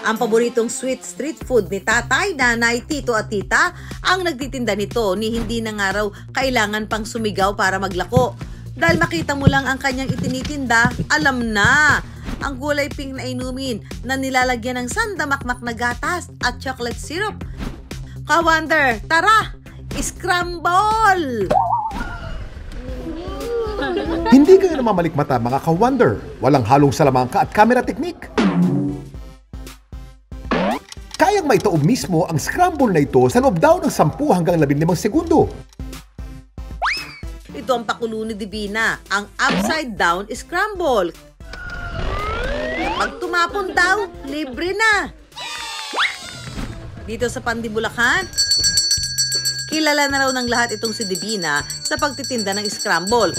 Ang paboritong sweet street food ni tatay, nanay, tito at tita ang nagtitinda nito ni hindi na nga raw kailangan pang sumigaw para maglako. Dahil makita mo lang ang kanyang itinitinda, alam na ang gulay pink na inumin na nilalagyan ng sandamakmak na gatas at chocolate syrup. Ka-wonder, tara! Scramble! Hindi kayo namamalikmata mga ka-wonder. Walang halong salamangka at camera technique. Kayang maitaob mismo ang scramble na ito sa loob daw ng 10 hanggang 15 segundo. Ito ang pakulo ni Divina, ang upside down scramble. Pag tumapon daw, libre na. Dito sa Pandibulacan, kilala na raw ng lahat itong si Divina sa pagtitinda ng scramble.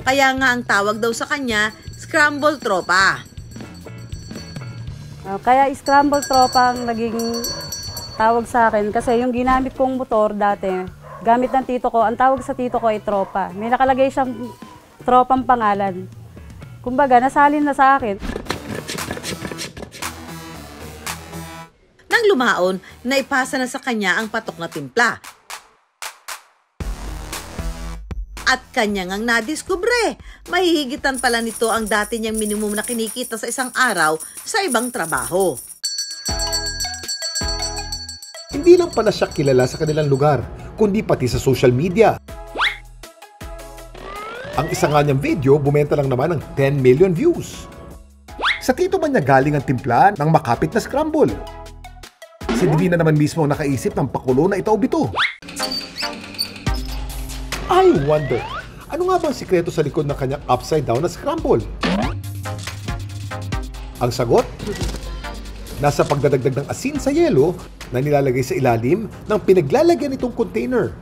Kaya nga ang tawag daw sa kanya, Scramble Tropa. Kaya Scramble Tropa ang naging tawag sa akin kasi yung ginamit kong motor dati, gamit ng tito ko, ang tawag sa tito ko ay Tropa. May nakalagay siyang Tropang pangalan. Kumbaga, nasalin na sa akin. Nang lumaon, naipasa na sa kanya ang patok na timpla. At kanya ngang nadiskubre, mahihigitan pala nito ang dati niyang minimum na kinikita sa isang araw sa ibang trabaho. Hindi lang pala siya kilala sa kanilang lugar, kundi pati sa social media. Ang isa nga niyang video, bumenta lang naman ng 10 million views. Sa tito man niya galing ang timpla ng makapit na scramble. Si Divina naman mismo ang nakaisip ng pakulo na itaob ito. I wonder, ano nga ba ang sikreto sa likod ng kanyang upside down na scramble? Ang sagot? Nasa pagdadagdag ng asin sa yelo na nilalagay sa ilalim ng pinaglalagyan nitong container.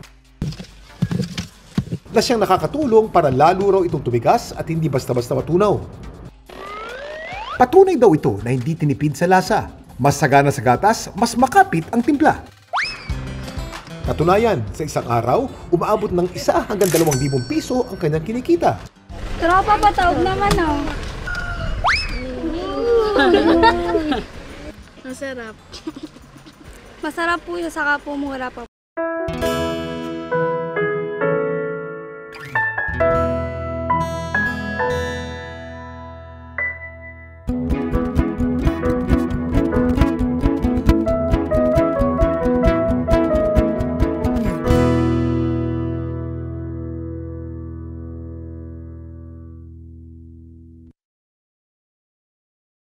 Na siyang nakakatulong para lalo raw itong tumigas at hindi basta-basta matunaw. Patunay daw ito na hindi tinipid sa lasa. Mas sagana sa gatas, mas makapit ang timpla. Katunayan, sa isang araw, umaabot ng 1 hanggang 2,000 piso ang kanyang kinikita. Tropa, patawag naman oh. Masarap. Masarap po siya, saka po mura pa